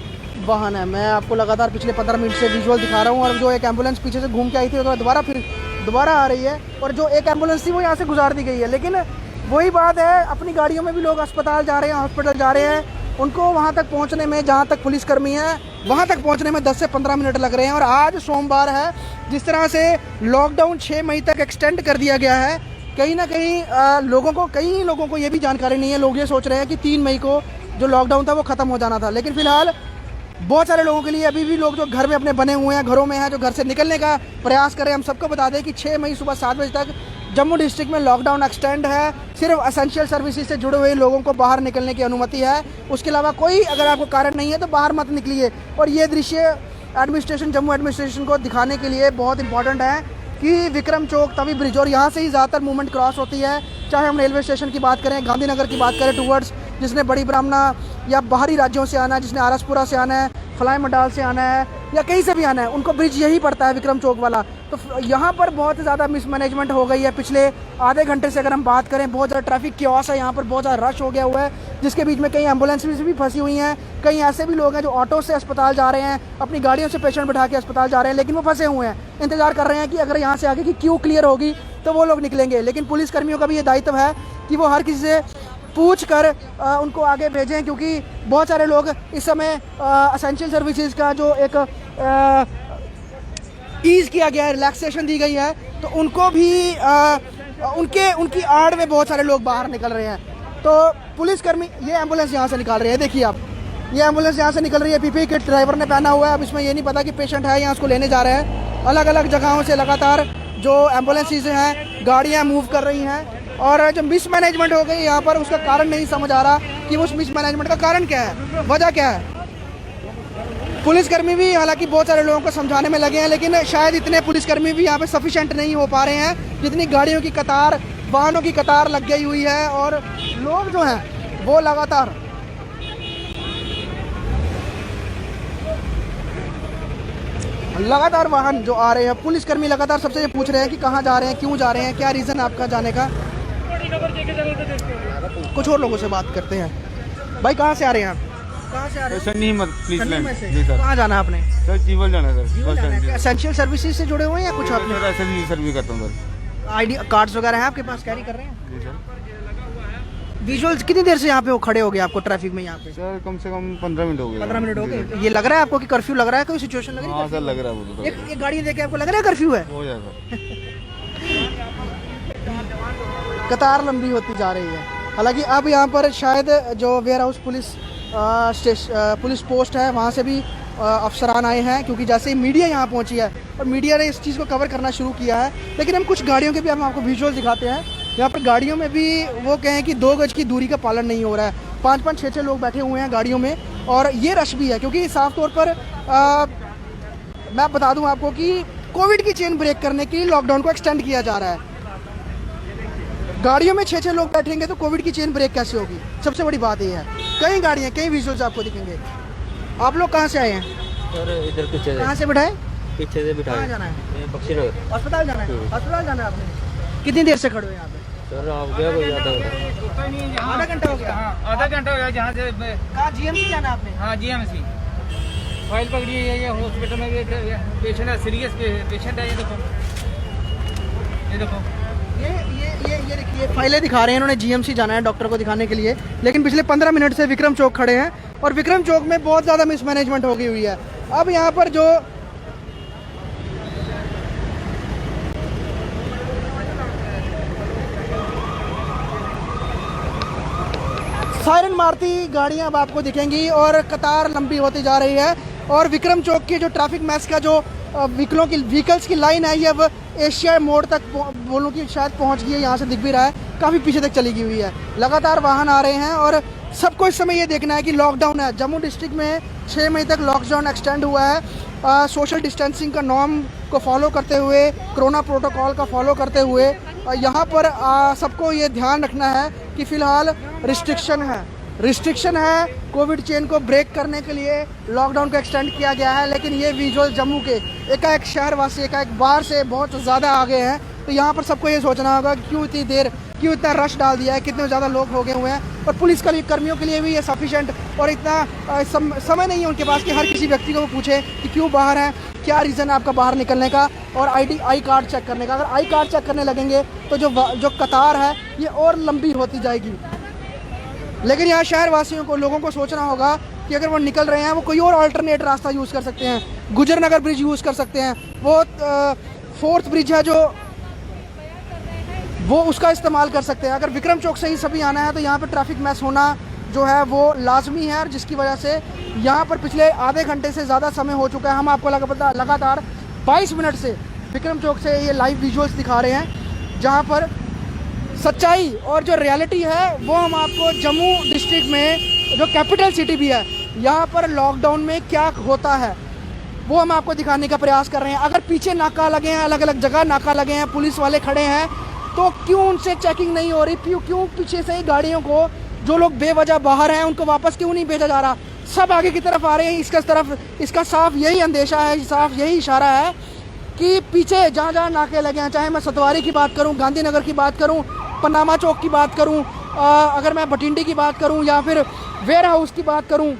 वाहन है, मैं आपको लगातार पिछले 15 मिनट से विजुअल दिखा रहा हूँ, और जो एक एम्बुलेंस पीछे से घूम के आई थी वो दोबारा आ रही है, और जो एक एम्बुलेंस थी वो यहाँ से गुजार दी गई है। लेकिन वही बात है, अपनी गाड़ियों में भी लोग अस्पताल जा रहे हैं, हॉस्पिटल जा रहे हैं, उनको वहाँ तक पहुँचने में, जहाँ तक पुलिसकर्मी हैं वहाँ तक पहुँचने में 10 से 15 मिनट लग रहे हैं। और आज सोमवार है, जिस तरह से लॉकडाउन 6 मई तक एक्सटेंड कर दिया गया है, कहीं ना कहीं कई लोगों को ये भी जानकारी नहीं है। लोग ये सोच रहे हैं कि 3 मई को जो लॉकडाउन था वो ख़त्म हो जाना था, लेकिन फिलहाल बहुत सारे लोगों के लिए अभी भी लोग जो घर में अपने बने हुए हैं, घरों में हैं, जो घर से निकलने का प्रयास कर रहे हैं। हम सबको बता दें कि 6 मई सुबह 7 बजे तक जम्मू डिस्ट्रिक्ट में लॉकडाउन एक्सटेंड है। सिर्फ एसेंशियल सर्विसेज से जुड़े हुए लोगों को बाहर निकलने की अनुमति है, उसके अलावा कोई अगर आपको कारण नहीं है तो बाहर मत निकलिए। और ये दृश्य एडमिनिस्ट्रेशन, जम्मू एडमिनिस्ट्रेशन को दिखाने के लिए बहुत इंपॉर्टेंट है कि विक्रम चौक, तवी ब्रिज, और यहाँ से ही ज़्यादातर मूवमेंट क्रॉस होती है। चाहे हम रेलवे स्टेशन की बात करें, गांधीनगर की बात करें टूवर्ड्स, जिसने बड़ी ब्राह्मणा या बाहरी राज्यों से आना है, जिसने आरसपुरा से आना है, फ्लाई मडाल से आना है, या कहीं से भी आना है, उनको ब्रिज यही पड़ता है विक्रम चौक वाला। तो यहाँ पर बहुत ज़्यादा मिसमैनेजमेंट हो गई है। पिछले आधे घंटे से अगर हम बात करें, बहुत ज़्यादा ट्रैफिक क्योस है, यहाँ पर बहुत ज़्यादा रश हो गया हुआ है, जिसके बीच में कई एम्बुलेंस भी फंसी हुई हैं। कई ऐसे भी लोग हैं जो ऑटो से अस्पताल जा रहे हैं, अपनी गाड़ियों से पेशेंट बैठा के अस्पताल जा रहे हैं, लेकिन वो फंसे हुए हैं, इंतजार कर रहे हैं कि अगर यहाँ से आगे की क्यू क्लियर होगी तो वो लोग निकलेंगे। लेकिन पुलिसकर्मियों का भी ये दायित्व है कि वो हर किसी से पूछ कर उनको आगे भेजें, क्योंकि बहुत सारे लोग इस समय एसेंशियल सर्विसेज का जो एक ईज़ किया गया है, रिलैक्सेशन दी गई है, तो उनको भी उनकी आड़ में बहुत सारे लोग बाहर निकल रहे हैं। तो पुलिसकर्मी ये एम्बुलेंस यहाँ से निकाल रहे हैं, देखिए आप, ये एम्बुलेंस यहाँ से निकल रही है, पीपीई किट ड्राइवर ने पहना हुआ है। अब इसमें ये नहीं पता कि पेशेंट है या उसको लेने जा रहे हैं। अलग अलग जगहों से लगातार जो एम्बुलेंसेज हैं, गाड़ियाँ मूव कर रही हैं, और जो मिसमैनेजमेंट हो गई यहाँ पर, उसका कारण नहीं समझ आ रहा कि उस मिसमैनेजमेंट का कारण क्या है, वजह क्या है। पुलिसकर्मी भी हालांकि बहुत सारे लोगों को समझाने में लगे हैं, लेकिन शायद इतने पुलिसकर्मी भी यहाँ पे सफिशिएंट नहीं हो पा रहे हैं, जितनी गाड़ियों की कतार, वाहनों की कतार लग गई हुई है, और लोग जो हैं वो लगातार वाहन जो आ रहे हैं, पुलिसकर्मी लगातार सबसे ये पूछ रहे हैं कि कहाँ जा रहे हैं, क्यों जा रहे हैं, क्या रीज़न आपका जाने का। कुछ और लोगों से बात करते हैं। भाई कहाँ से आ रहे हैं आप? कहाँ से आ रहे हैं? सन्नी मत प्लीज सन्नी लैंड में से। जी सर कहाँ जाना है आपने? सर जीवन जाना है sir bus stand essential services से जुड़े हुए हैं या कुछ आपने सर ऐसे भी सर्विस करता हूँ सर आईडी कार्ड्स वगैरह हैं आपके पास, कैरी कर रहे हैं? जी सर विजुअल्स कितनी देर से यहाँ पे वो खड़े हो गए आपको ट्रैफिक में यहाँ पे? सर कम से कम 15 मिनट हो गए 15 मिनट हो गए। ये लग रहा है आपको कि कर्फ्यू लग रहा है, कोई सिचुएशन लग रही हाँ है? सर लग रहा है वो तो एक गाड़ी देख के आपको लग रहा है कर्फ्यू है? हो जाएगा कतार लंबी होती जा रही है। हालांकि अब यहाँ पर शायद जो वेयर हाउस पुलिस पोस्ट है वहाँ से भी अफसरान आए हैं, क्योंकि जैसे ही मीडिया यहाँ पहुँची है और मीडिया ने इस चीज़ को कवर करना शुरू किया है। लेकिन हम कुछ गाड़ियों के भी हम आपको विजुअल दिखाते हैं। यहाँ पर गाड़ियों में भी वो कहें कि 2 गज की दूरी का पालन नहीं हो रहा है। 5-5, 6-6 लोग बैठे हुए हैं गाड़ियों में और ये रश भी है, क्योंकि साफ तौर पर मैं बता दूं आपको कि कोविड की चेन ब्रेक करने के लिए लॉकडाउन को एक्सटेंड किया जा रहा है। गाड़ियों में 6-6 लोग बैठेंगे तो कोविड की चेन ब्रेक कैसे होगी? सबसे बड़ी बात ये है। कई गाड़ियाँ, कई विजुअल्स आपको दिखेंगे। आप लोग कहाँ से आए हैं? सर इधर पीछे कहाँ से बैठाए? पीछे से बिठाए कहाँ जाना है? बख्शीनगर। अस्पताल जाना है? अस्पताल जाना है आपने? कितनी देर से खड़े हो यहाँ पे? सर आप गया कोई आधा घंटा। आधा घंटा हो गया। आधा घंटा हो गया जहाँ से कहाँ जीएमसी जाना है आपने? हाँ जीएमसी फाइल पकड़ी है। ये हॉस्पिटल में भी पेशेंट है, सीरियस पेशेंट है। ये देखो ये देखिए फाइलें दिखा रहे हैं इन्होंने। जीएमसी जाना है डॉक्टर को दिखाने के लिए, लेकिन पिछले 15 मिनट से विक्रम चौक खड़े हैं और विक्रम चौक में बहुत ज़्यादा मिसमैनेजमेंट हो गई हुई है। अब यहाँ पर जो सायरन मारती गाड़ियाँ अब आपको दिखेंगी और कतार लंबी होती जा रही है। और विक्रम चौक की जो ट्रैफिक मैस का जो व्हीकल्स की लाइन है, ये अब एशिया मोड़ तक बोलूँ कि शायद पहुंच गई है। यहाँ से दिख भी रहा है, काफ़ी पीछे तक चली गई हुई है। लगातार वाहन आ रहे हैं और सबको इस समय ये देखना है कि लॉकडाउन है। जम्मू डिस्ट्रिक्ट में 6 मई तक लॉकडाउन एक्सटेंड हुआ है। सोशल डिस्टेंसिंग का नॉर्म को फॉलो करते हुए, कोरोना प्रोटोकॉल का फॉलो करते हुए यहाँ पर सबको ये ध्यान रखना है कि फ़िलहाल रिस्ट्रिक्शन है। कोविड चेन को ब्रेक करने के लिए लॉकडाउन को एक्सटेंड किया गया है। लेकिन ये विजुअल जम्मू के एकाएक शहरवासी एकाएक बाहर से बहुत ज़्यादा आ गए हैं, तो यहाँ पर सबको ये सोचना होगा क्यों इतनी देर, क्यों इतना रश डाल दिया है, कितने ज़्यादा लोग हो गए हुए हैं। और पुलिस कर्मियों के लिए भी ये सफिशेंट और इतना समय नहीं है उनके पास कि हर किसी व्यक्ति को वो पूछे कि क्यों बाहर हैं, क्या रीज़न है आपका बाहर निकलने का और आई कार्ड चेक करने का। अगर आई कार्ड चेक करने लगेंगे तो जो कतार है ये और लंबी होती जाएगी। लेकिन यहाँ शहर वासियों को, लोगों को सोचना होगा कि अगर वो निकल रहे हैं वो कोई और अल्टरनेट रास्ता यूज़ कर सकते हैं। गुजर नगर ब्रिज यूज़ कर सकते हैं, वो 4th ब्रिज है जो वो उसका इस्तेमाल कर सकते हैं। अगर विक्रम चौक से ही सभी आना है तो यहाँ पर ट्रैफिक मैस होना जो है वो लाजमी है, और जिसकी वजह से यहाँ पर पिछले आधे घंटे से ज़्यादा समय हो चुका है। हम आपको लगातार 22 मिनट से विक्रम चौक से ये लाइव विजुअल्स दिखा रहे हैं, जहाँ पर सच्चाई और जो रियलिटी है वो हम आपको जम्मू डिस्ट्रिक्ट में, जो कैपिटल सिटी भी है, यहाँ पर लॉकडाउन में क्या होता है वो हम आपको दिखाने का प्रयास कर रहे हैं। अगर पीछे नाका लगे हैं, अलग अलग जगह नाका लगे हैं, पुलिस वाले खड़े हैं, तो क्यों उनसे चेकिंग नहीं हो रही? क्यों पीछे से ही गाड़ियों को, जो लोग बेवजह बाहर हैं, उनको वापस क्यों नहीं भेजा जा रहा? सब आगे की तरफ आ रहे हैं। इसका साफ यही अंदेशा है, साफ यही इशारा है कि पीछे जहाँ जहाँ नाके लगे हैं, चाहे मैं सतवारी की बात करूँ, गांधीनगर की बात करूँ, पनामा चौक की बात करूँ, अगर मैं भटिंडी की बात करूँ या फिर वेयर हाउस की बात करूँ,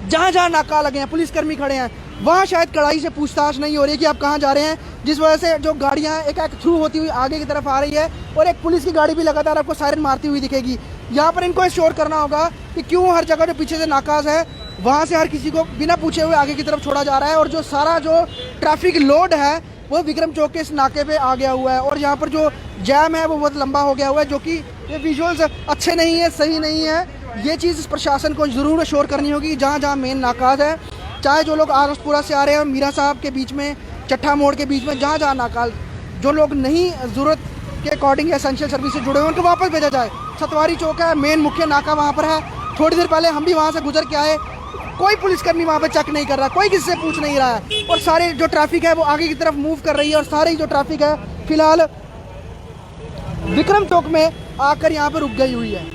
जहाँ जहाँ नाका लगे हैं, पुलिसकर्मी खड़े हैं, वहाँ शायद कड़ाई से पूछताछ नहीं हो रही कि आप कहाँ जा रहे हैं, जिस वजह से जो गाड़ियाँ एक थ्रू होती हुई आगे की तरफ आ रही है और एक पुलिस की गाड़ी भी लगातार आपको सायरन मारती हुई दिखेगी। यहाँ पर इनको श्योर करना होगा कि क्यों हर जगह जो पीछे से नाकाज है वहाँ से हर किसी को बिना पूछे हुए आगे की तरफ छोड़ा जा रहा है, और जो सारा जो ट्रैफिक लोड है वो विक्रम चौक के इस नाके पे आ गया हुआ है। और यहाँ पर जो जैम है वो बहुत लंबा हो गया हुआ है, जो कि ये विजुअल्स अच्छे नहीं है, सही नहीं है। ये चीज़ प्रशासन को ज़रूर श्योर करनी होगी। जहाँ जहाँ मेन नाकाज है, चाहे जो लोग आरसपुरा से आ रहे हैं और मीरा साहब के बीच में, चट्ठा मोड़ के बीच में, जहाँ जहाँ नाकाज, जो लोग नहीं ज़रूरत के अकॉर्डिंग एसेंशियल सर्विस से जुड़े हुए उनको वापस भेजा जाए। सतवारी चौक है, मेन मुख्य नाका वहाँ पर है। थोड़ी देर पहले हम भी वहाँ से गुजर के आए, कोई पुलिसकर्मी वहाँ पे चेक नहीं कर रहा, कोई किसी से पूछ नहीं रहा है, और सारे जो ट्रैफिक है वो आगे की तरफ मूव कर रही है, और सारी जो ट्रैफिक है फिलहाल विक्रम चौक में आकर यहाँ पर रुक गई हुई है।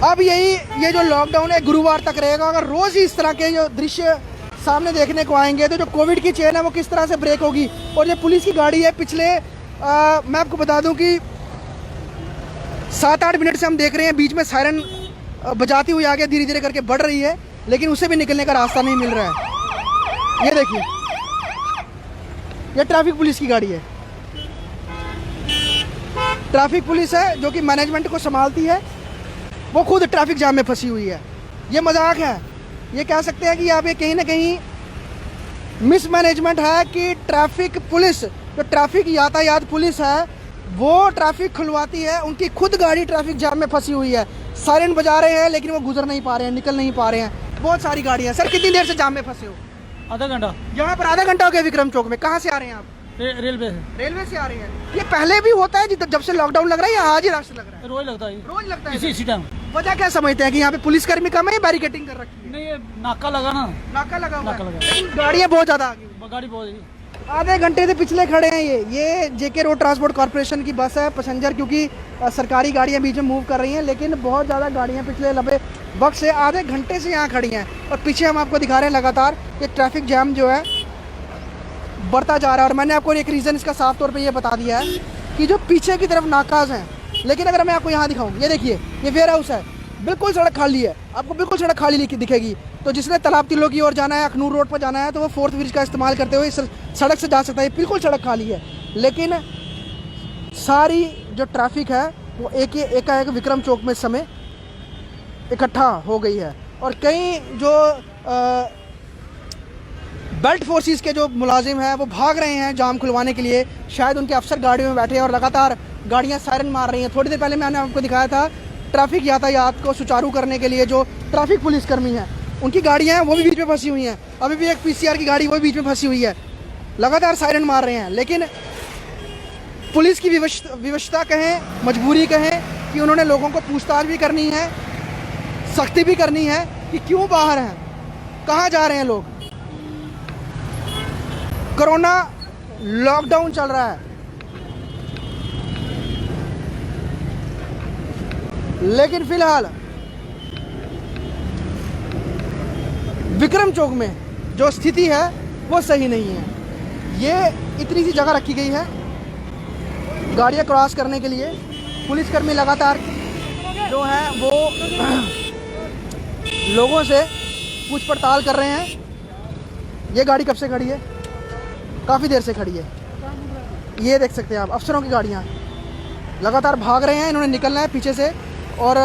अब ये जो लॉकडाउन है गुरुवार तक रहेगा। अगर रोज़ ही इस तरह के जो दृश्य सामने देखने को आएंगे तो जो कोविड की चेन है वो किस तरह से ब्रेक होगी। और ये पुलिस की गाड़ी है, पिछले मैं आपको बता दूं कि 7-8 मिनट से हम देख रहे हैं, बीच में सायरन बजाती हुई आगे धीरे धीरे करके बढ़ रही है, लेकिन उसे भी निकलने का रास्ता नहीं मिल रहा है। ये देखिए, ये ट्रैफिक पुलिस की गाड़ी है। ट्रैफिक पुलिस है जो कि मैनेजमेंट को संभालती है, वो खुद ट्रैफिक जाम में फंसी हुई है। ये मजाक है, ये कह सकते हैं कि यहाँ पे कहीं ना कहीं मिसमैनेजमेंट है कि ट्रैफिक पुलिस, जो ट्रैफिक यातायात पुलिस है, वो ट्रैफिक खुलवाती है, उनकी खुद गाड़ी ट्रैफिक जाम में फंसी हुई है। सायरन बजा रहे हैं लेकिन वो गुजर नहीं पा रहे हैं, निकल नहीं पा रहे हैं। बहुत सारी गाड़ियाँ। सर कितनी देर से जाम में फंसे हो? आधा घंटा। यहाँ पर आधा घंटा हो गया विक्रम चौक में। कहाँ से आ रहे हैं आप? रेलवे से। रेलवे से आ रहे हैं। ये पहले भी होता है जब से लॉकडाउन लग रहा है या आज ही रात से लग रहा है? रोज लगता है, रोज लगता है। इसी टाइम। वजह क्या समझते हैं कि यहाँ पे पुलिसकर्मी कम है या बैरिकेटिंग कर रखी है? नहीं, ये नाका लगा ना, नाका लगा हुआ नाका है। लगा। लेकिन गाड़ियाँ बहुत ज़्यादा आ गई। गाड़ी बहुत है। आधे घंटे से पिछले खड़े हैं। ये जेके रोड ट्रांसपोर्ट कॉर्पोरेशन की बस है पैसेंजर, क्योंकि सरकारी गाड़ियाँ बीच में मूव कर रही हैं, लेकिन बहुत ज़्यादा गाड़ियाँ पिछले लंबे वक्त से आधे घंटे से यहाँ खड़ी हैं। और पीछे हम आपको दिखा रहे हैं लगातार ये ट्रैफिक जैम जो है बढ़ता जा रहा है। और मैंने आपको एक रीज़न इसका साफ तौर पे ये बता दिया है कि जो पीछे की तरफ नाकाज हैं, लेकिन अगर मैं आपको यहाँ दिखाऊँ, ये देखिए, ये वेयर हाउस है, बिल्कुल सड़क खाली है, आपको बिल्कुल सड़क खाली दिखेगी। तो जिसने तालाब तिल्लो की ओर जाना है, अखनूर रोड पर जाना है, तो वो 4th ब्रिज का इस्तेमाल करते हुए इस सड़क से जा सकता है। बिल्कुल सड़क खाली है, लेकिन सारी जो ट्रैफिक है वो एकाएक विक्रम चौक में इस समय इकट्ठा हो गई है। और कई जो बेल्ट फोर्सेस के जो मुलाजिम हैं वो भाग रहे हैं जाम खुलवाने के लिए। शायद उनके अफसर गाड़ियों में बैठे हैं और लगातार गाड़ियां सायरन मार रही हैं। थोड़ी देर पहले मैंने आपको दिखाया था ट्रैफिक यातायात को सुचारू करने के लिए जो ट्रैफिक पुलिसकर्मी हैं, उनकी गाड़ियां हैं वो भी बीच में फंसी हुई हैं। अभी भी एक PCR की गाड़ी वो भी बीच में फंसी हुई है, लगातार सायरन मार रहे हैं। लेकिन पुलिस की विवशता कहें, मजबूरी कहें कि उन्होंने लोगों को पूछताछ भी करनी है, सख्ती भी करनी है कि क्यों बाहर हैं, कहाँ जा रहे हैं लोग। कोरोना लॉकडाउन चल रहा है, लेकिन फिलहाल विक्रम चौक में जो स्थिति है वो सही नहीं है। ये इतनी सी जगह रखी गई है गाड़ियाँ क्रॉस करने के लिए। पुलिसकर्मी लगातार जो है वो लोगों से पूछ पड़ताल कर रहे हैं। ये गाड़ी कब से खड़ी है? काफ़ी देर से खड़ी है। ये देख सकते हैं आप, अफसरों की गाड़ियाँ लगातार भाग रहे हैं, इन्होंने निकलना है पीछे से और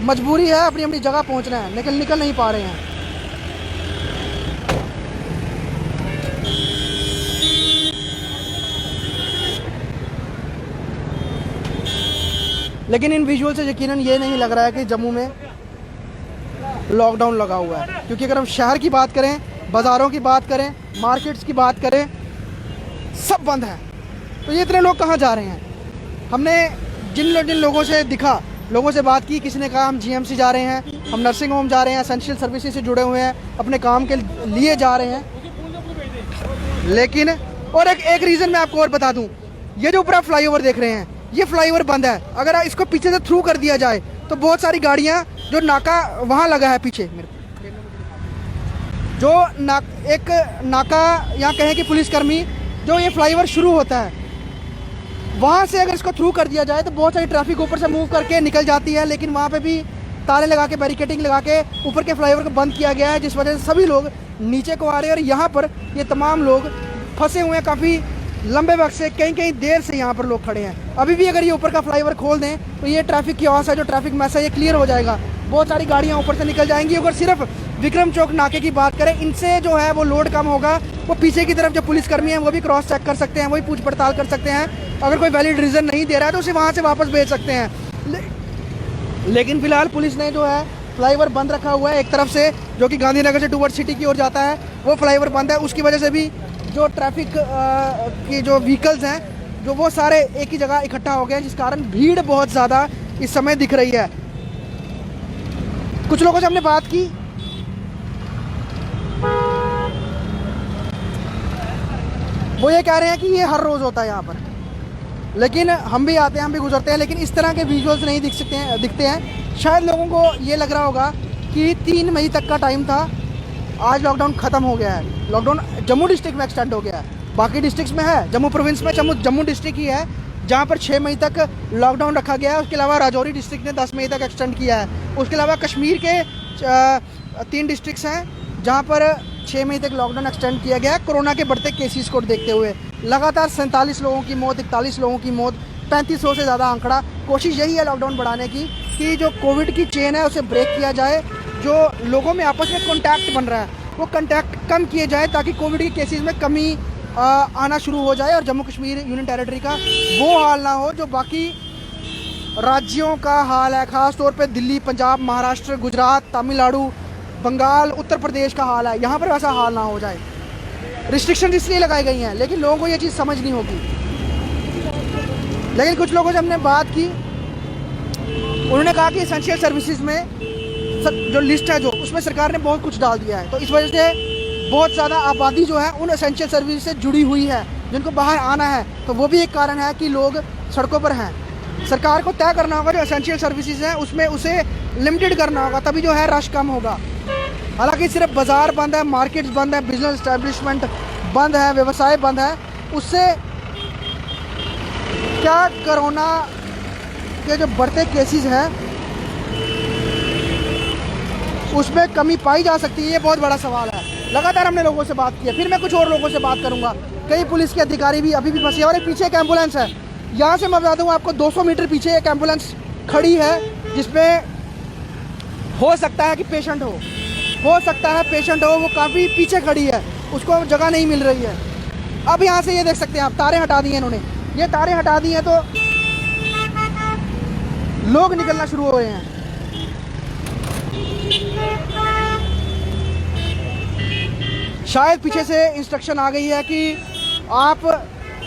मजबूरी है, अपनी अपनी जगह पहुंचना है, निकल नहीं पा रहे हैं। लेकिन इन विजुअल से यकीनन ये नहीं लग रहा है कि जम्मू में लॉकडाउन लगा हुआ है, क्योंकि अगर हम शहर की बात करें, बाज़ारों की बात करें, मार्केट्स की बात करें, सब बंद है। तो ये इतने लोग कहाँ जा रहे हैं? हमने जिन लोगों से दिखा, लोगों से बात की, किसी ने कहा हम GMC जा रहे हैं, हम नर्सिंग होम जा रहे हैं, एसेंशियल सर्विसेज से जुड़े हुए हैं, अपने काम के लिए जा रहे हैं। लेकिन और एक रीज़न मैं आपको और बता दूं, ये जो ऊपर फ्लाईओवर देख रहे हैं, ये फ्लाईओवर बंद है। अगर इसको पीछे से थ्रू कर दिया जाए तो बहुत सारी गाड़ियाँ, जो नाका वहाँ लगा है पीछे मेरे जो एक नाका या कहें कि पुलिसकर्मी, जो ये फ्लाईओवर शुरू होता है वहाँ से अगर इसको थ्रू कर दिया जाए तो बहुत सारी ट्रैफिक ऊपर से मूव करके निकल जाती है। लेकिन वहाँ पे भी ताले लगा के, बैरिकेडिंग लगा के ऊपर के फ्लाईओवर को बंद किया गया है, जिस वजह से सभी लोग नीचे को आ रहे हैं। और यहाँ पर ये तमाम लोग फंसे हुए हैं काफ़ी लंबे वक्त से, कई देर से यहाँ पर लोग खड़े हैं। अभी भी अगर ये ऊपर का फ्लाईओवर खोल दें तो ये ट्रैफिक की आवाज़ है, जो ट्रैफिक मैस है, ये क्लियर हो जाएगा। बहुत सारी गाड़ियाँ ऊपर से निकल जाएंगी। अगर सिर्फ विक्रम चौक नाके की बात करें, इनसे जो है वो लोड कम होगा। वो पीछे की तरफ जो पुलिसकर्मी हैं वो भी क्रॉस चेक कर सकते हैं, वही पूछ पड़ताल कर सकते हैं। अगर कोई वैलिड रीज़न नहीं दे रहा है तो उसे वहाँ से वापस भेज सकते हैं। लेकिन फिलहाल पुलिस ने जो है फ्लाईओवर बंद रखा हुआ है एक तरफ से, जो कि गांधीनगर से टूवर्ड सिटी की ओर जाता है, वो फ्लाईओवर बंद है। उसकी वजह से भी जो ट्रैफिक की जो व्हीकल्स हैं जो वो सारे एक ही जगह इकट्ठा हो गए हैं, जिस कारण भीड़ बहुत ज़्यादा इस समय दिख रही है। कुछ लोगों से हमने बात की, वो ये कह रहे हैं कि ये हर रोज़ होता है यहाँ पर, लेकिन हम भी आते हैं, हम भी गुजरते हैं, लेकिन इस तरह के विजुअल्स नहीं दिखते हैं। शायद लोगों को ये लग रहा होगा कि 3 मई तक का टाइम था, आज लॉकडाउन ख़त्म हो गया है। लॉकडाउन जम्मू डिस्ट्रिक्ट में एक्सटेंड हो गया है, बाकी डिस्ट्रिक्ट्स में है, जम्मू प्रोविंस में जम्मू डिस्ट्रिक्ट ही है जहाँ पर 6 मई तक लॉकडाउन रखा गया है। उसके अलावा राजौरी डिस्ट्रिक्ट ने 10 मई तक एक्सटेंड किया है। उसके अलावा कश्मीर के 3 डिस्ट्रिक्ट्स हैं जहाँ पर 6 मई तक लॉकडाउन एक्सटेंड किया गया है कोरोना के बढ़ते केसेस को देखते हुए। लगातार 47 लोगों की मौत, 41 लोगों की मौत, 3500 से ज़्यादा आंकड़ा। कोशिश यही है लॉकडाउन बढ़ाने की कि जो कोविड की चेन है उसे ब्रेक किया जाए। जो लोगों में आपस में कॉन्टैक्ट बन रहा है वो कॉन्टैक्ट कम किए जाए ताकि कोविड के केसेस में कमी आना शुरू हो जाए और जम्मू कश्मीर यूनियन टेरिटरी का वो हाल ना हो जो बाकी राज्यों का हाल है, ख़ास तौर पे दिल्ली, पंजाब, महाराष्ट्र, गुजरात, तमिलनाडु, बंगाल, उत्तर प्रदेश का हाल है। यहाँ पर वैसा हाल ना हो जाए। रिस्ट्रिक्शन इसलिए लगाई गई हैं लेकिन लोगों को ये चीज़ समझ नहीं होगी। लेकिन कुछ लोगों से हमने बात की, उन्होंने कहा कि एसेंशियल सर्विसेज में जो लिस्ट है जो उसमें सरकार ने बहुत कुछ डाल दिया है, तो इस वजह से बहुत ज़्यादा आबादी जो है उन एसेंशियल सर्विस से जुड़ी हुई है जिनको बाहर आना है, तो वो भी एक कारण है कि लोग सड़कों पर हैं। सरकार को तय करना होगा जो एसेंशियल सर्विसेज हैं उसमें उसे लिमिटेड करना होगा, तभी जो है रश कम होगा। हालांकि सिर्फ बाज़ार बंद है, मार्केट्स बंद है, बिजनेस इस्टेब्लिशमेंट बंद है, व्यवसाय बंद है, उससे क्या कोरोना के जो बढ़ते केसेस हैं उसमें कमी पाई जा सकती है, ये बहुत बड़ा सवाल है। लगातार हमने लोगों से बात की है, फिर मैं कुछ और लोगों से बात करूंगा। कई पुलिस के अधिकारी भी अभी भी फंसे और एक पीछे एक एम्बुलेंस है। यहाँ से मैं बता दूँ आपको 200 मीटर पीछे एक एम्बुलेंस खड़ी है जिसमें हो सकता है कि पेशेंट हो सकता है पेशेंट हो, वो काफ़ी पीछे खड़ी है, उसको जगह नहीं मिल रही है। अब यहाँ से ये देख सकते हैं आप, तारें हटा दी हैं इन्होंने, ये तारें हटा दी हैं तो लोग निकलना शुरू हो गए हैं। शायद पीछे से इंस्ट्रक्शन आ गई है कि आप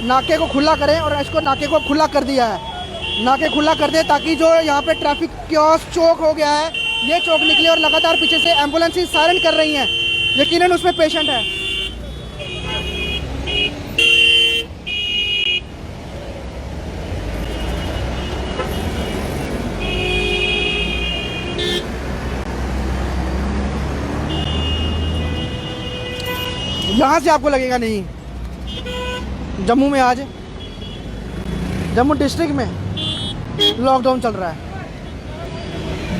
नाके को खुला करें और इसको नाके को खुला कर दिया है, नाके खुला कर दें ताकि जो यहाँ पे ट्रैफिक क्योस चौक हो गया है ये चौक निकले। और लगातार पीछे से एम्बुलेंसेस सायरन कर रही हैं, यकीनन उसमें पेशेंट है। यहाँ से आपको लगेगा नहीं, जम्मू में आज जम्मू डिस्ट्रिक्ट में लॉकडाउन चल रहा है।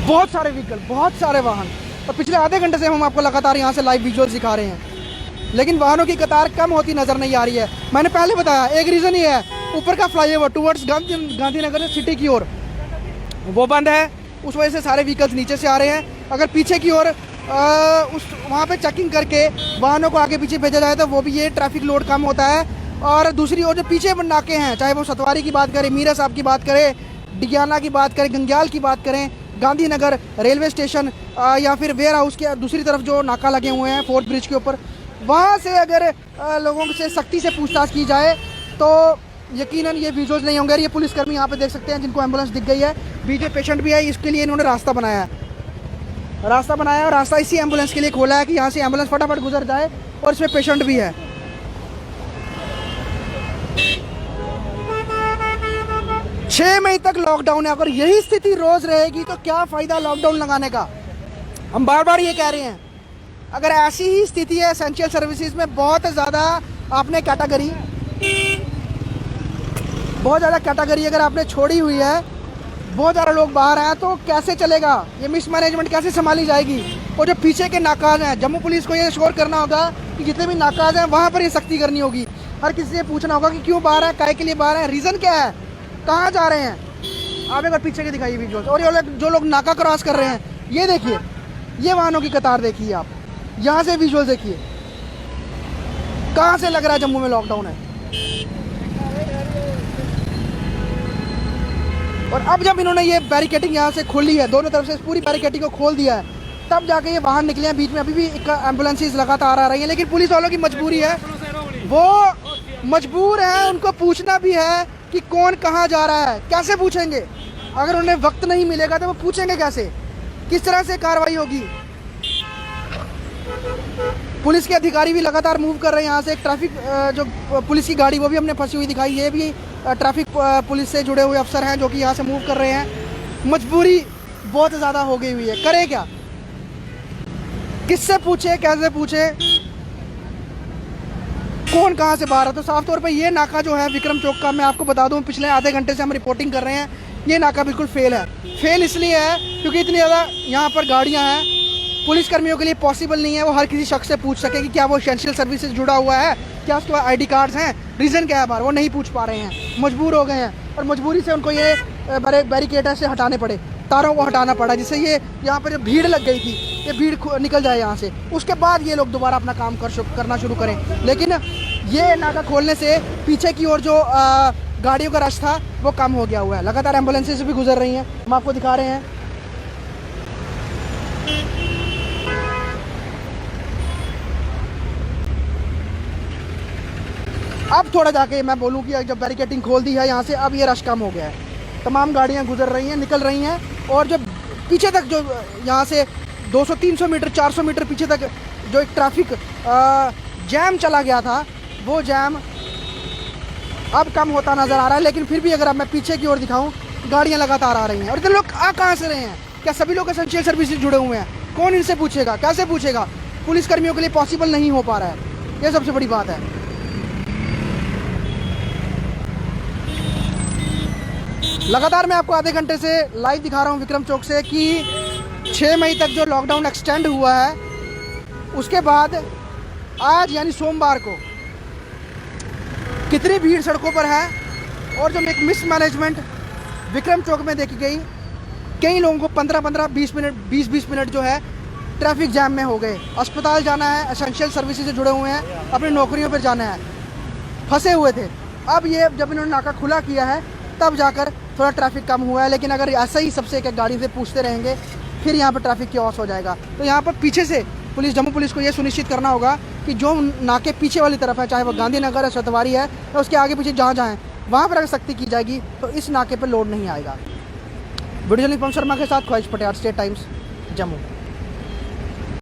बहुत सारे व्हीकल, बहुत सारे वाहन, और पिछले आधे घंटे से हम आपको लगातार यहाँ से लाइव विजुअल दिखा रहे हैं, लेकिन वाहनों की कतार कम होती नज़र नहीं आ रही है। मैंने पहले बताया एक रीज़न ये है, ऊपर का फ्लाईओवर टूवर्ड्स गांधीनगर सिटी की ओर वो बंद है, उस वजह से सारे व्हीकल्स नीचे से आ रहे हैं। अगर पीछे की ओर उस वहाँ पे चेकिंग करके वाहनों को आगे पीछे भेजा जाए तो वो भी ये ट्रैफिक लोड कम होता है। और दूसरी ओर जो पीछे नाके हैं, चाहे वो सतवारी की बात करें, मीरा साहब की बात करें, डिगियाना की बात करें, गंग्याल की बात करें, गांधीनगर रेलवे स्टेशन या फिर वेयर हाउस के दूसरी तरफ जो नाका लगे हुए हैं फोर्थ ब्रिज के ऊपर, वहाँ से अगर लोगों से सख्ती से पूछताछ की जाए तो यकीनन ये विजुअल्स नहीं होंगे। ये पुलिसकर्मी यहाँ पे देख सकते हैं जिनको एम्बुलेंस दिख गई है, बीच में पेशेंट भी है, इसके लिए इन्होंने रास्ता बनाया है और रास्ता इसी एम्बुलेंस के लिए खोला है कि यहाँ से एम्बुलेंस फटाफट गुजर जाए और इसमें पेशेंट भी है। छह मई तक लॉकडाउन है, अगर यही स्थिति रोज रहेगी तो क्या फायदा लॉकडाउन लगाने का। हम बार बार ये कह रहे हैं, अगर ऐसी ही स्थिति है एसेंशियल सर्विसेज में, बहुत ज़्यादा आपने कैटेगरी अगर आपने छोड़ी हुई है, बहुत ज़्यादा लोग बाहर हैं, तो कैसे चलेगा ये मिसमैनेजमेंट, कैसे संभाली जाएगी। और जो पीछे के नाकाज हैं, जम्मू पुलिस को ये श्योर करना होगा कि जितने भी नाकाज हैं वहाँ पर ये सख्ती करनी होगी। हर किसी से पूछना होगा कि क्यों बाहर है, काहे के लिए बाहर है, रीज़न क्या है, कहाँ जा रहे हैं। आप एक बार पीछे के दिखाइए विजुअल्स। और ये जो लोग नाका क्रॉस कर रहे हैं, ये देखिए, ये वाहनों की कतार देखिए आप, यहाँ से विजुअल देखिए, कहाँ से लग रहा है जम्मू में लॉकडाउन है। और अब जब इन्होंने ये बैरिकेडिंग यहाँ से खोली है, दोनों तरफ से पूरी बैरिकेडिंग को खोल दिया है, तब जाके ये वाहन निकले हैं। बीच में अभी भी एम्बुलेंसेज लगातार आ रही हैं, लेकिन पुलिस वालों की मजबूरी है, वो मजबूर है, उनको पूछना भी है कि कौन कहाँ जा रहा है। कैसे पूछेंगे अगर उन्हें वक्त नहीं मिलेगा, तो वो पूछेंगे कैसे, किस तरह से कार्रवाई होगी। पुलिस के अधिकारी भी लगातार मूव कर रहे हैं यहाँ से। एक ट्रैफिक जो पुलिस की गाड़ी वो भी हमने फंसी हुई दिखाई, ये भी ट्रैफिक पुलिस से जुड़े हुए अफसर हैं जो कि यहाँ से मूव कर रहे हैं। मजबूरी बहुत ज़्यादा हो गई हुई है, करें क्या, किससे पूछे, कैसे पूछे। कौन कहाँ से बाहर है। तो साफ तौर पे ये नाका जो है विक्रम चौक का, मैं आपको बता दूं पिछले आधे घंटे से हम रिपोर्टिंग कर रहे हैं, ये नाका बिल्कुल फेल है। फेल इसलिए है क्योंकि इतनी ज़्यादा यहाँ पर गाड़ियाँ हैं, पुलिस कर्मियों के लिए पॉसिबल नहीं है वो हर किसी शख्स से पूछ सके कि क्या वो एसेंशियल सर्विस से जुड़ा हुआ है, क्या उसके पास ID कार्ड्स हैं, रीज़न क्या है बाहर, वो नहीं पूछ पा रहे हैं, मजबूर हो गए हैं और मजबूरी से उनको ये बैरिकेड से हटाने पड़े, तारों को हटाना पड़ा, जिससे ये यहाँ पर जो भीड़ लग गई थी ये भीड़ निकल जाए यहाँ से, उसके बाद ये लोग दोबारा अपना काम करना शुरू करें। लेकिन ये नाका खोलने से पीछे की ओर जो गाड़ियों का रश था वो कम हो गया हुआ है। लगातार एम्बुलेंसेस भी गुजर रही हैं, हम आपको दिखा रहे हैं। अब थोड़ा जाके मैं बोलूँ कि जब बैरिकेटिंग खोल दी है यहाँ से, अब ये रश कम हो गया है, तमाम गाड़ियाँ गुजर रही हैं, निकल रही हैं। और जो पीछे तक जो यहाँ से 200-300 मीटर 400 मीटर पीछे तक जो एक ट्रैफिक जैम चला गया था, वो जैम अब कम होता नज़र आ रहा है। लेकिन फिर भी अगर अब मैं पीछे की ओर दिखाऊं, गाड़ियां लगातार आ रही हैं। और इधर लोग आ कहाँ से रहे हैं? क्या सभी लोग एसेंशियल सर्विस से जुड़े हुए हैं? कौन इनसे पूछेगा, कैसे पूछेगा? पुलिस कर्मियों के लिए पॉसिबल नहीं हो पा रहा है, ये सबसे बड़ी बात है। लगातार मैं आपको आधे घंटे से लाइव दिखा रहा हूँ विक्रम चौक से कि 6 मई तक जो लॉकडाउन एक्सटेंड हुआ है, उसके बाद आज यानी सोमवार को कितनी भीड़ सड़कों पर है। और जो एक मिसमैनेजमेंट विक्रम चौक में देखी गई, कई लोगों को 15-15, 20 मिनट जो है ट्रैफिक जैम में हो गए। अस्पताल जाना है, एसेंशियल सर्विसेज से जुड़े हुए हैं, अपनी नौकरियों पर जाना है, फंसे हुए थे। अब ये जब इन्होंने नाका खुला किया है तब जाकर थोड़ा ट्रैफिक कम हुआ है। लेकिन अगर ऐसा ही सबसे एक गाड़ी से पूछते रहेंगे फिर यहाँ पर ट्रैफिक क्योस हो जाएगा। तो यहाँ पर पीछे से पुलिस, जम्मू पुलिस को ये सुनिश्चित करना होगा कि जो नाके पीछे वाली तरफ है, चाहे वो गांधीनगर है, सतवारी है, या उसके आगे पीछे जहाँ जाएँ वहाँ पर अगर सख्ती की जाएगी तो इस नाके पर लोड नहीं आएगा। वीडियो जर्नलिस्ट पंकज शर्मा के साथ ख्वाहिश पटेल, स्टेट टाइम्स, जम्मू।